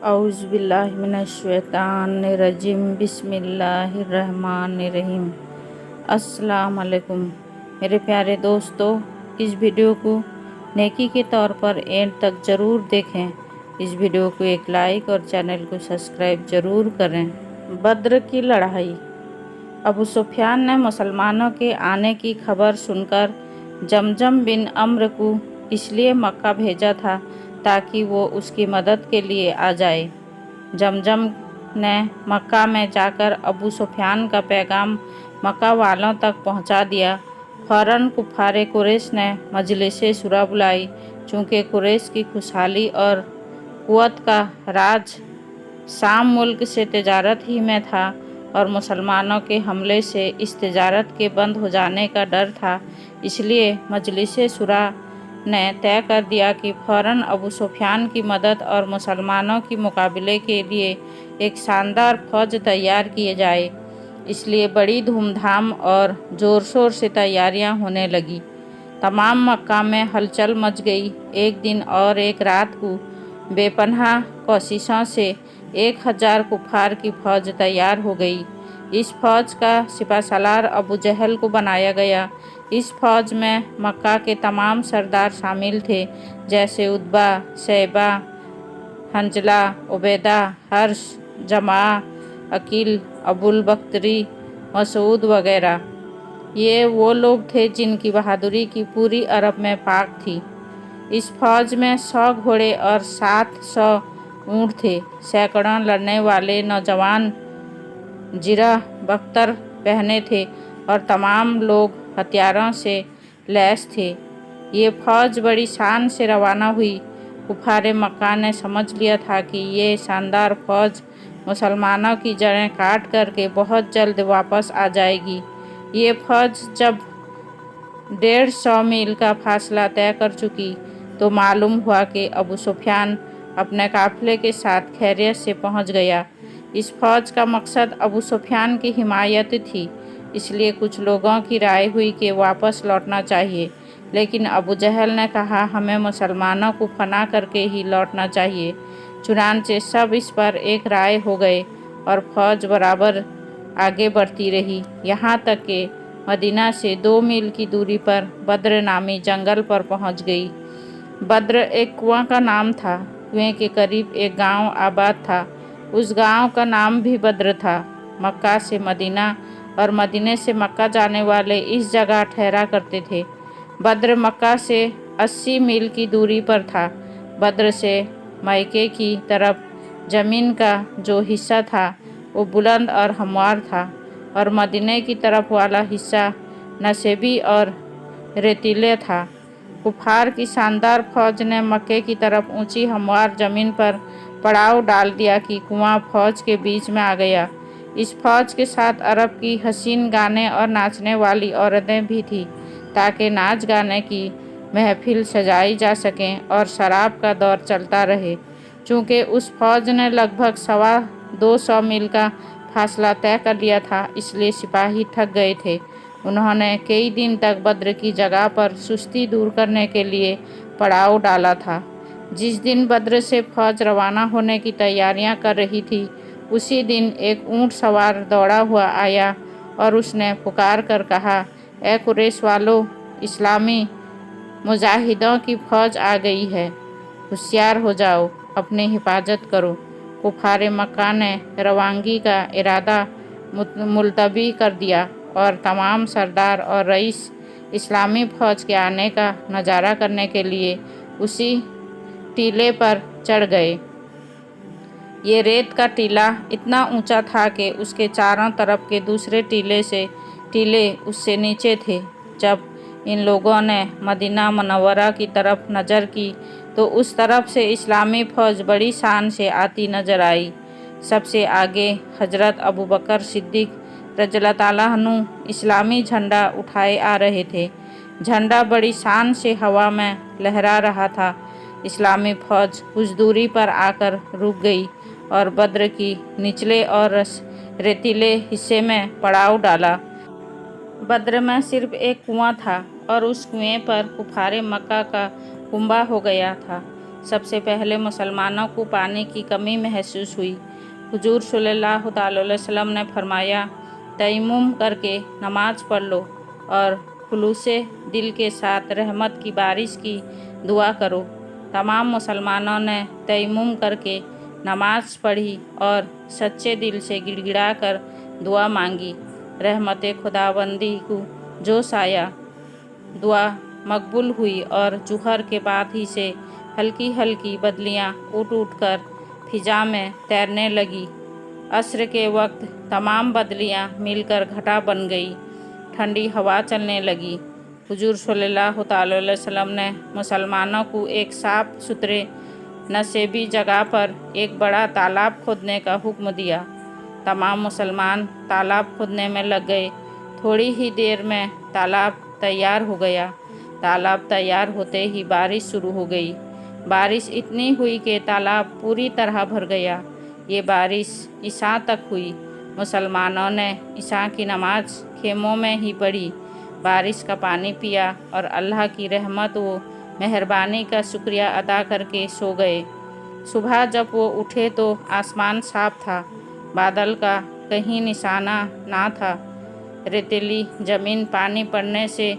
औज़ुबिल्लाहिमिनश्शैतानिर्रजीम बिस्मिल्लाहिर्रहमानिर्रहीम। अस्सलाम वालेकुम मेरे प्यारे दोस्तों, इस वीडियो को नेकी के तौर पर एंड तक ज़रूर देखें। इस वीडियो को एक लाइक और चैनल को सब्सक्राइब ज़रूर करें। बद्र की लड़ाई। अबू सुफियान ने मुसलमानों के आने की खबर सुनकर जमजम बिन अम्र को इसलिए मक्का भेजा था ताकि वो उसकी मदद के लिए आ जाए। जमजम ने मक्का में जाकर अबू सुफियान का पैगाम मक्का वालों तक पहुंचा दिया। फ़ौरन कुफ़ारे कुरैश ने मजलिस शुरा बुलाई। चूँकि कुरैश की खुशहाली और क़ुव्वत का राज शाम मुल्क से तिजारत ही में था और मुसलमानों के हमले से इस तिजारत के बंद हो जाने का डर था, इसलिए मजलिस शुरा ने तय कर दिया कि फ़ौरन अबू सुफियान की मदद और मुसलमानों के मुकाबले के लिए एक शानदार फ़ौज तैयार किए जाए। इसलिए बड़ी धूमधाम और ज़ोर शोर से तैयारियां होने लगी। तमाम मक्का में हलचल मच गई। एक दिन और एक रात को बेपनाह कोशिशों से 1000 कुफ़ार की फ़ौज तैयार हो गई। इस फ़ौज का सिपाहसालार अबू जहल को बनाया गया। इस फ़ौज में मक्का के तमाम सरदार शामिल थे, जैसे उतबा, शैबा, हंजला, उबैदा, हर्ष, जमा, अकील, अबुल बख्तरी, मसूद वगैरह। ये वो लोग थे जिनकी बहादुरी की पूरी अरब में पाक थी। इस फ़ौज में 100 घोड़े और 700 ऊँट थे। सैकड़ों लड़ने वाले नौजवान जिरा बख्तर पहने थे और तमाम लोग हथियारों से लैस थे। ये फ़ौज बड़ी शान से रवाना हुई। कुफ़ारे मक्का ने समझ लिया था कि ये शानदार फ़ौज मुसलमानों की जड़ें काट करके बहुत जल्द वापस आ जाएगी। ये फ़ौज जब 150 मील का फासला तय कर चुकी तो मालूम हुआ कि अबू सुफियान अपने काफ़िले के साथ खैरियत से पहुंच गया। इस फ़ौज का मकसद अबू सुफियान की हिमायत थी, इसलिए कुछ लोगों की राय हुई कि वापस लौटना चाहिए, लेकिन अबू जहल ने कहा हमें मुसलमानों को फना करके ही लौटना चाहिए। चुनांचे सब इस पर एक राय हो गए और फ़ौज बराबर आगे बढ़ती रही, यहाँ तक कि मदीना से 2 मील की दूरी पर बद्र नामी जंगल पर पहुँच गई। बद्र एक कुआं का नाम था। कुएं के करीब एक गांव आबाद था। उस गांव का नाम भी बद्र था। मक्का से मदीना और मदीने से मक्का जाने वाले इस जगह ठहरा करते थे। बद्र मक्का से 80 मील की दूरी पर था। बद्र से मक्के की तरफ ज़मीन का जो हिस्सा था वो बुलंद और हमवार था और मदीने की तरफ वाला हिस्सा नसेबी और रेतीले था। कुफार की शानदार फ़ौज ने मक्के की तरफ ऊंची हमवार ज़मीन पर पड़ाव डाल दिया कि कुआं फ़ौज के बीच में आ गया। इस फ़ौज के साथ अरब की हसीन गाने और नाचने वाली औरतें भी थीं, ताकि नाच गाने की महफिल सजाई जा सकें और शराब का दौर चलता रहे। चूँकि उस फ़ौज ने लगभग 225 मील का फासला तय कर लिया था, इसलिए सिपाही थक गए थे। उन्होंने कई दिन तक बद्र की जगह पर सुस्ती दूर करने के लिए पड़ाव डाला था। जिस दिन बद्र से फ़ौज रवाना होने की तैयारियां कर रही थी, उसी दिन एक ऊँट सवार दौड़ा हुआ आया और उसने पुकार कर कहा, ए कुरैश वालों, इस्लामी मुजाहिदों की फ़ौज आ गई है, होशियार हो जाओ, अपनी हिफाजत करो। कुफारे मक्का ने रवानगी का इरादा मुलतवी कर दिया और तमाम सरदार और रईस इस्लामी फ़ौज के आने का नज़ारा करने के लिए उसी टीले पर चढ़ गए। ये रेत का टीला इतना ऊंचा था कि उसके चारों तरफ के दूसरे टीले उससे नीचे थे। जब इन लोगों ने मदीना मुनव्वरा की तरफ नज़र की तो उस तरफ से इस्लामी फ़ौज बड़ी शान से आती नज़र आई। सबसे आगे हजरत अबू बकर सिद्दीक़ रज़ियल्लाहु ताला अन्हु इस्लामी झंडा उठाए आ रहे थे। झंडा बड़ी शान से हवा में लहरा रहा था। इस्लामी फ़ौज कुछ दूरी पर आकर रुक गई और बद्र की निचले और रेतीले हिस्से में पड़ाव डाला। बद्र में सिर्फ एक कुआं था और उस कुएं पर कुफारे मक्का का कुंबा हो गया था। सबसे पहले मुसलमानों को पानी की कमी महसूस हुई। हुजूर सल्लल्लाहु अलैहि वसल्लम ने फरमाया, तयम्मुम करके नमाज पढ़ लो और खुलूसे दिल के साथ रहमत की बारिश की दुआ करो। तमाम मुसलमानों ने तयम्मुम करके नमाज पढ़ी और सच्चे दिल से गिड़गिड़ाकर दुआ मांगी। रहमत खुदाबंदी को जोश आया, दुआ मकबूल हुई और जुहर के बाद ही से हल्की हल्की बदलियाँ उठ कर फिजा में तैरने लगी। अस्र के वक्त तमाम बदलियाँ मिलकर घटा बन गई। ठंडी हवा चलने लगी। हुजूर सल्लल्लाहु अलैहि वसल्लम ने मुसलमानों को एक साफ सुथरे नसेबी जगह पर एक बड़ा तालाब खोदने का हुक्म दिया। तमाम मुसलमान तालाब खोदने में लग गए। थोड़ी ही देर में तालाब तैयार हो गया। तालाब तैयार होते ही बारिश शुरू हो गई। बारिश इतनी हुई कि तालाब पूरी तरह भर गया। ये बारिश इशा तक हुई। मुसलमानों ने इशा की नमाज खेमों में ही पढ़ी, बारिश का पानी पिया और अल्लाह की रहमत व मेहरबानी का शुक्रिया अदा करके सो गए। सुबह जब वो उठे तो आसमान साफ था, बादल का कहीं निशाना ना था। रेतीली ज़मीन पानी पड़ने से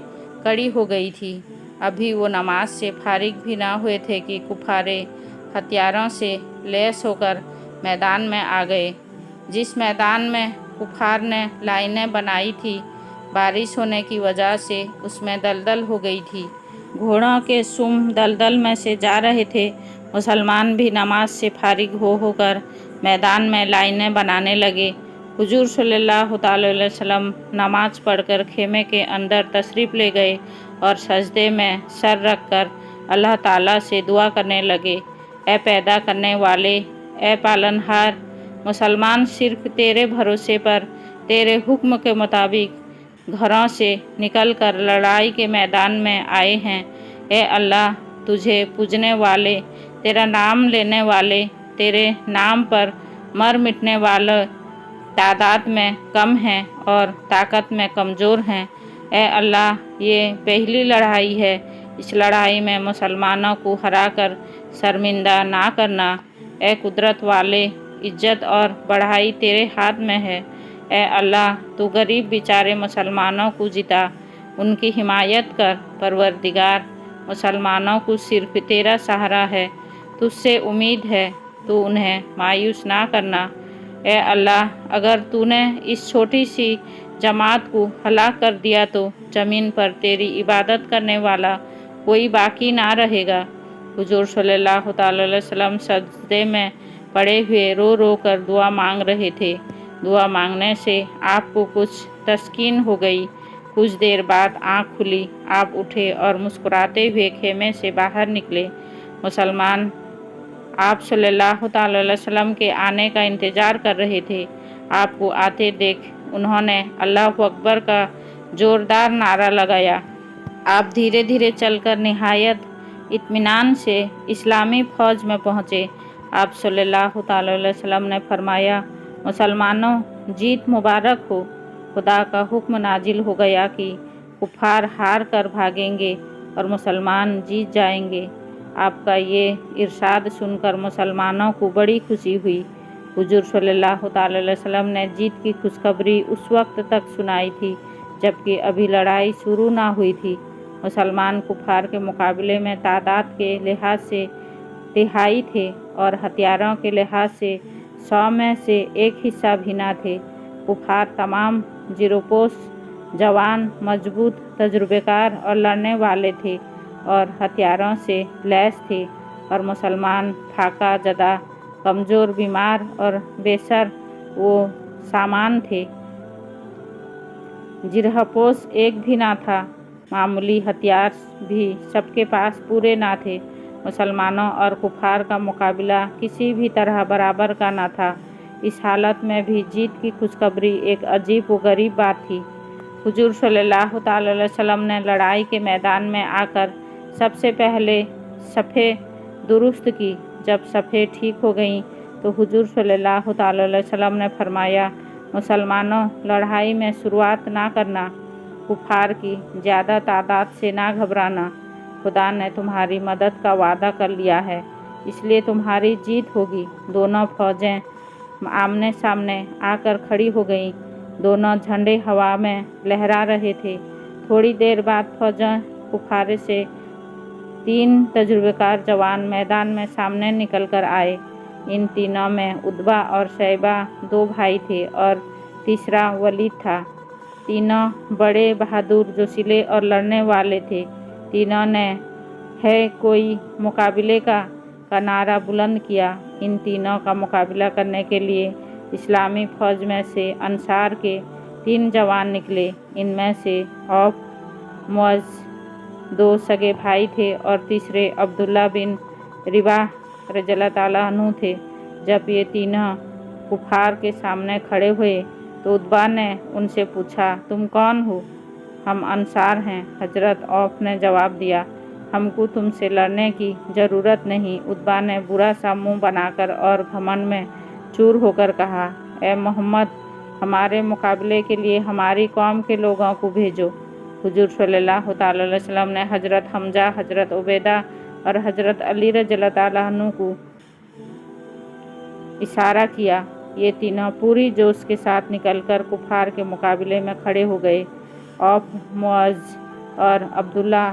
कड़ी हो गई थी। अभी वो नमाज से फारिग भी ना हुए थे कि कुफारे हथियारों से लैस होकर मैदान में आ गए। जिस मैदान में कुफार ने लाइनें बनाई थी, बारिश होने की वजह से उसमें दलदल हो गई थी। घोड़ों के सुम दलदल में से जा रहे थे। मुसलमान भी नमाज से फारिग होकर मैदान में लाइनें बनाने लगे। हुजूर सल्लल्लाहु अलैहि वसल्लम नमाज पढ़कर खेमे के अंदर तशरीफ़ ले गए और सजदे में सर रख कर अल्लाह ताला से दुआ करने लगे, ए पैदा करने वाले, ए पालनहार, मुसलमान सिर्फ तेरे भरोसे पर तेरे हुक्म के मुताबिक घरों से निकलकर लड़ाई के मैदान में आए हैं। ए अल्लाह, तुझे पूजने वाले, तेरा नाम लेने वाले, तेरे नाम पर मर मिटने वाले तादाद में कम हैं और ताकत में कमज़ोर हैं। ए अल्लाह, ये पहली लड़ाई है, इस लड़ाई में मुसलमानों को हराकर शर्मिंदा ना करना। ए कुदरत वाले, इज्जत और बढ़ाई तेरे हाथ में है। ए अल्लाह, तू गरीब बेचारे मुसलमानों को जिता, उनकी हिमायत कर। परवरदिगार, मुसलमानों को सिर्फ तेरा सहारा है, तुझसे उम्मीद है, तू उन्हें मायूस ना करना। ए अल्लाह, अगर तूने इस छोटी सी जमात को हलाक कर दिया तो ज़मीन पर तेरी इबादत करने वाला कोई बाकी ना रहेगा। हुजूर सल्लल्लाहु अलैहि वसल्लम सजदे में पड़े हुए रो रो कर दुआ मांग रहे थे। दुआ मांगने से आपको कुछ तस्कीन हो गई। कुछ देर बाद आँख खुली, आप उठे और मुस्कुराते हुए खेमे से बाहर निकले। मुसलमान आप सल्लल्लाहु अलैहि वसल्लम के आने का इंतज़ार कर रहे थे। आपको आते देख उन्होंने अल्लाहु अकबर का ज़ोरदार नारा लगाया। आप धीरे धीरे चलकर निहायत इत्मीनान से इस्लामी फ़ौज में पहुँचे। आप सल्लल्लाहु अलैहि वसल्लम ने फरमाया, मुसलमानों, जीत मुबारक हो। खुदा का हुक्म नाजिल हो गया कि कुफार हार कर भागेंगे और मुसलमान जीत जाएंगे। आपका ये इरशाद सुनकर मुसलमानों को बड़ी खुशी हुई। हुजूर सल्लल्लाहु अलैहि वसल्लम ने जीत की खुशखबरी उस वक्त तक सुनाई थी जबकि अभी लड़ाई शुरू ना हुई थी। मुसलमान कुफार के मुकाबले में तादाद के लिहाज से तिहाई थे और हथियारों के लिहाज से 100 में से एक हिस्सा भी ना थे। कुफार तमाम जिरोपोश, जवान, मजबूत, तजुर्बेकार और लड़ने वाले थे और हथियारों से लैस थे और मुसलमान फाका ज़दा, कमज़ोर, बीमार और बेसर वो सामान थे। जिरहपोश एक भी ना था। मामूली हथियार भी सबके पास पूरे ना थे। मुसलमानों और कुफार का मुकाबला किसी भी तरह बराबर का ना था। इस हालत में भी जीत की खुशखबरी एक अजीब व गरीब बात थी। हुजूर सल्लल्लाहु अलैहि वसल्लम ने लड़ाई के मैदान में आकर सबसे पहले सफ़े दुरुस्त की। जब सफ़े ठीक हो गईं तो हुजूर सल्लल्लाहु अलैहि वसल्लम ने फरमाया, मुसलमानों, लड़ाई में शुरुआत ना करना, कुफार की ज़्यादा तादाद से ना घबराना। खुदा ने तुम्हारी मदद का वादा कर लिया है। इसलिए तुम्हारी जीत होगी। दोनों फौजें आमने सामने आकर खड़ी हो गईं। दोनों झंडे हवा में लहरा रहे थे। थोड़ी देर बाद फौजों कुफारे से 3 तजुर्बेकार जवान मैदान में सामने निकल कर आए। इन तीनों में उतबा और शैबा 2 भाई थे और तीसरा वलीद था। तीनों बड़े बहादुर, जोशीले और लड़ने वाले थे। तीनों ने है कोई मुकाबले का नारा बुलंद किया। इन तीनों का मुकाबला करने के लिए इस्लामी फ़ौज में से अंसार के 3 जवान निकले। इनमें से औफ, मुअज़्ज़ 2 सगे भाई थे और तीसरे अब्दुल्ला बिन रिवाह रज़ियल्लाहु ताला अन्हु थे। जब ये तीनों कुफार के सामने खड़े हुए तो उतबा ने उनसे पूछा, तुम कौन हो? हम अंसार हैं। हजरत औफ ने जवाब दिया, हमको तुमसे लड़ने की ज़रूरत नहीं। उतबा ने बुरा सा मुँह बनाकर और घमंड में चूर होकर कहा, ए मोहम्मद, हमारे मुकाबले के लिए हमारी कौम के लोगों को भेजो। हुजूर सल्लल्लाहु अलैहि वसल्लम ने हजरत हमजा, हजरत उबैदा और हजरत अली रज़ियल्लाहु ताला अन्हु को इशारा किया। ये तीनों पूरी जोश के साथ निकलकर कुफार के मुकाबले में खड़े हो गए। औफ, मुअज़्ज़ और अब्दुल्ला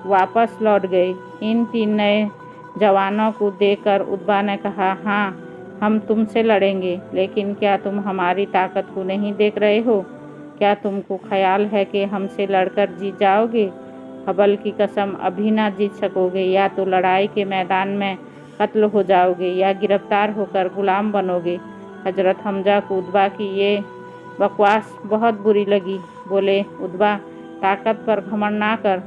वापस लौट गए। इन 3 नए जवानों को देखकर उतबा ने कहा, हाँ, हम तुमसे लड़ेंगे, लेकिन क्या तुम हमारी ताकत को नहीं देख रहे हो? क्या तुमको ख्याल है कि हमसे लड़कर जीत जाओगे? हबल की कसम, अभी ना जीत सकोगे। या तो लड़ाई के मैदान में कत्ल हो जाओगे या गिरफ्तार होकर गुलाम बनोगे। हजरत हमजा को उतबा की ये बकवास बहुत बुरी लगी। बोले, उतबा, ताकत पर घमंड ना कर।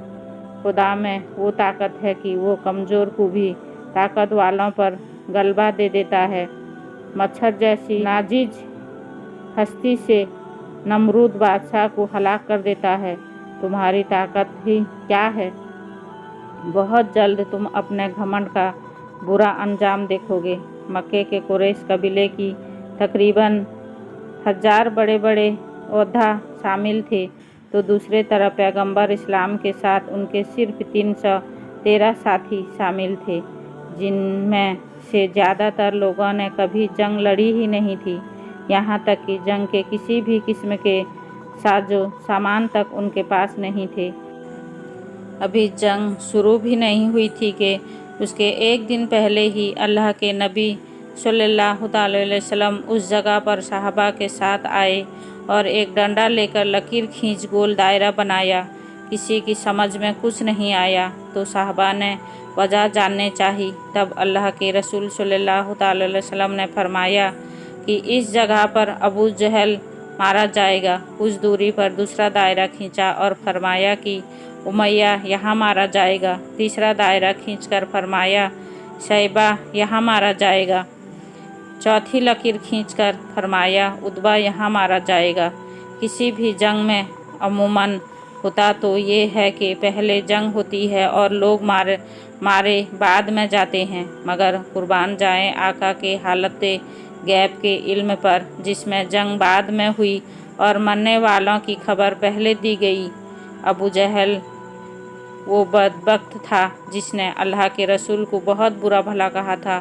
खुदा में वो ताकत है कि वो कमज़ोर को भी ताकत वालों पर गलबा दे देता है। मच्छर जैसी नाजीज हस्ती से नमरूद बादशाह को हलाक कर देता है। तुम्हारी ताकत ही क्या है? बहुत जल्द तुम अपने घमंड का बुरा अंजाम देखोगे। मक्के के कुरैश कबीले की तकरीबन 1000 बड़े बड़े योद्धा शामिल थे, तो दूसरे तरफ पैगंबर इस्लाम के साथ उनके सिर्फ 313 साथी शामिल थे, जिनमें से ज़्यादातर लोगों ने कभी जंग लड़ी ही नहीं थी। यहाँ तक कि जंग के किसी भी किस्म के साजो सामान तक उनके पास नहीं थे। अभी जंग शुरू भी नहीं हुई थी कि उसके एक दिन पहले ही अल्लाह के नबी सल्लल्लाहु अलैहि वसल्लम उस जगह पर सहाबा के साथ आए और एक डंडा लेकर लकीर खींच गोल दायरा बनाया। किसी की समझ में कुछ नहीं आया तो सहाबा ने वजह जानने चाहिए। तब अल्लाह के रसूल सल्लल्लाहु अलैहि वसल्लम ने फरमाया कि इस जगह पर अबू जहल मारा जाएगा। कुछ दूरी पर दूसरा दायरा खींचा और फरमाया कि उमैया यहाँ मारा जाएगा। तीसरा दायरा खींचकर फरमाया, शैबा यहाँ मारा जाएगा। चौथी लकीर खींचकर फरमाया, उतबा यहाँ मारा जाएगा। किसी भी जंग में अमूमन होता तो ये है कि पहले जंग होती है और लोग मारे बाद में जाते हैं, मगर कुर्बान जाएं आका के हालत गैब के इल्म पर, जिसमें जंग बाद में हुई और मरने वालों की खबर पहले दी गई। अबू जहल वो बदबख्त था जिसने अल्लाह के रसूल को बहुत बुरा भला कहा था,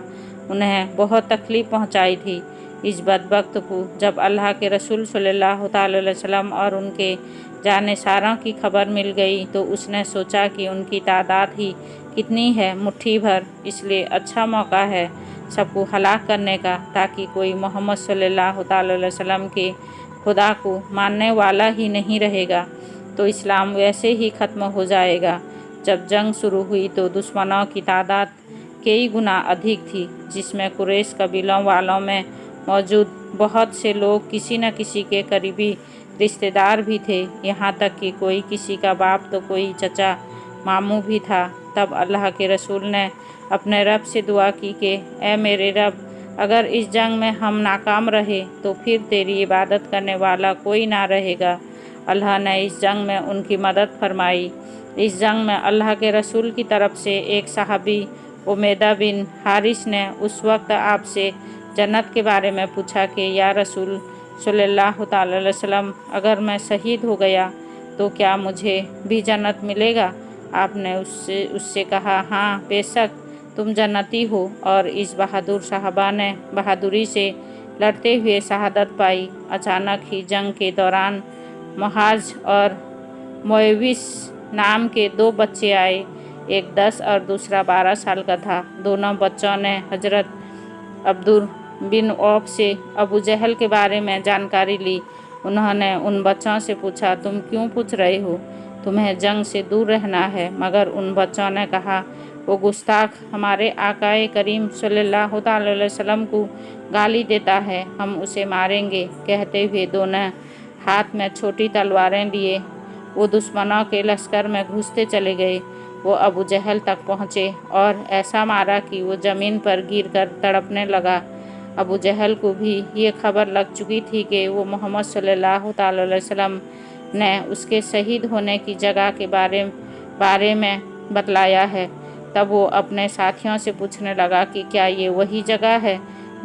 उन्हें बहुत तकलीफ़ पहुंचाई थी। इस बदबख्त को जब अल्लाह के रसूल सल्लल्लाहु अलैहि वसल्लम और उनके जानेसारों की खबर मिल गई तो उसने सोचा कि उनकी तादाद ही कितनी है, मुट्ठी भर, इसलिए अच्छा मौका है सबको हलाक करने का, ताकि कोई मोहम्मद सल्लल्लाहु अलैहि वसल्लम के खुदा को मानने वाला ही नहीं रहेगा, तो इस्लाम वैसे ही ख़त्म हो जाएगा। जब जंग शुरू हुई तो दुश्मनों की तादाद कई गुना अधिक थी, जिसमें कुरैश कबीलों वालों में मौजूद बहुत से लोग किसी न किसी के करीबी रिश्तेदार भी थे। यहाँ तक कि कोई किसी का बाप तो कोई चचा मामू भी था। तब अल्लाह के रसूल ने अपने रब से दुआ की कि ए मेरे रब, अगर इस जंग में हम नाकाम रहे तो फिर तेरी इबादत करने वाला कोई ना रहेगा। अल्लाह ने इस जंग में उनकी मदद फरमाई। इस जंग में अल्लाह के रसूल की तरफ से एक सहाबी उमैदा बिन हारिस ने उस वक्त आपसे जन्नत के बारे में पूछा कि या रसूल सल्लल्लाहु अलैहि वसल्लम, अगर मैं शहीद हो गया तो क्या मुझे भी जन्नत मिलेगा? आपने उससे कहा, हाँ बेशक, तुम जन्नती हो। और इस बहादुर साहबा ने बहादुरी से लड़ते हुए शहादत पाई। अचानक ही जंग के दौरान मुहाज और मोविस नाम के 2 बच्चे आए। एक 10 और दूसरा 12 साल का था। दोनों बच्चों ने हजरत अब्दुल बिन औफ से अबू जहल के बारे में जानकारी ली। उन्होंने उन बच्चों से पूछा, तुम क्यों पूछ रहे हो? तुम्हें जंग से दूर रहना है। मगर उन बच्चों ने कहा, वो गुस्ताख हमारे आकाए करीम सल्लल्लाहु अलैहि वसल्लम को गाली देता है, हम उसे मारेंगे। कहते हुए दोनों हाथ में छोटी तलवारें लिए वो दुश्मनों के लश्कर में घुसते चले गए। वो अबू जहल तक पहुँचे और ऐसा मारा कि वो ज़मीन पर गिरकर तड़पने लगा। अबू जहल को भी ये खबर लग चुकी थी कि वो मोहम्मद सल्लल्लाहु अलैहि वसल्लम ने उसके शहीद होने की जगह के बारे में बतलाया है। तब वो अपने साथियों से पूछने लगा कि क्या ये वही जगह है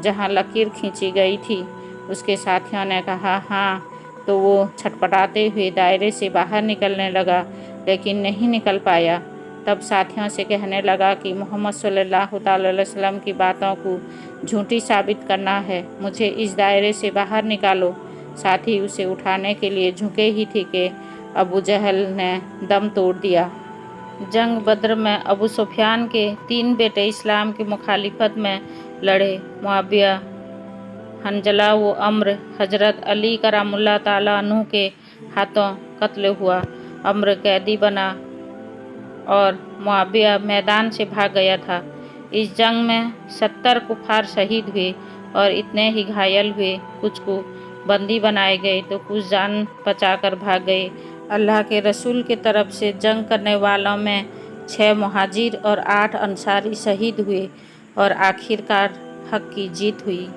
जहाँ लकीर खींची गई थी? उसके साथियों ने कहा हाँ। तो वो छटपटाते हुए दायरे से बाहर निकलने लगा, लेकिन नहीं निकल पाया। तब साथियों से कहने लगा कि मोहम्मद सल्लल्लाहु अलैहि वसल्लम की बातों को झूठी साबित करना है, मुझे इस दायरे से बाहर निकालो। साथी उसे उठाने के लिए झुके ही थे कि अबू जहल ने दम तोड़ दिया। जंग बद्र में अबू सुफियान के 3 बेटे इस्लाम की मुखालिफत में लड़े। मुआविया, हंजला व अम्र हजरत अली करामुल्लाह ताला अन्हु के हाथों कत्ल हुआ। अम्र कैदी बना और मुआविया मैदान से भाग गया था। इस जंग में 70 कुफार शहीद हुए और इतने ही घायल हुए। कुछ को बंदी बनाए गए तो कुछ जान बचाकर भाग गए। अल्लाह के रसूल के तरफ से जंग करने वालों में 6 मुहाजिर और 8 अंसारी शहीद हुए और आखिरकार हक की जीत हुई।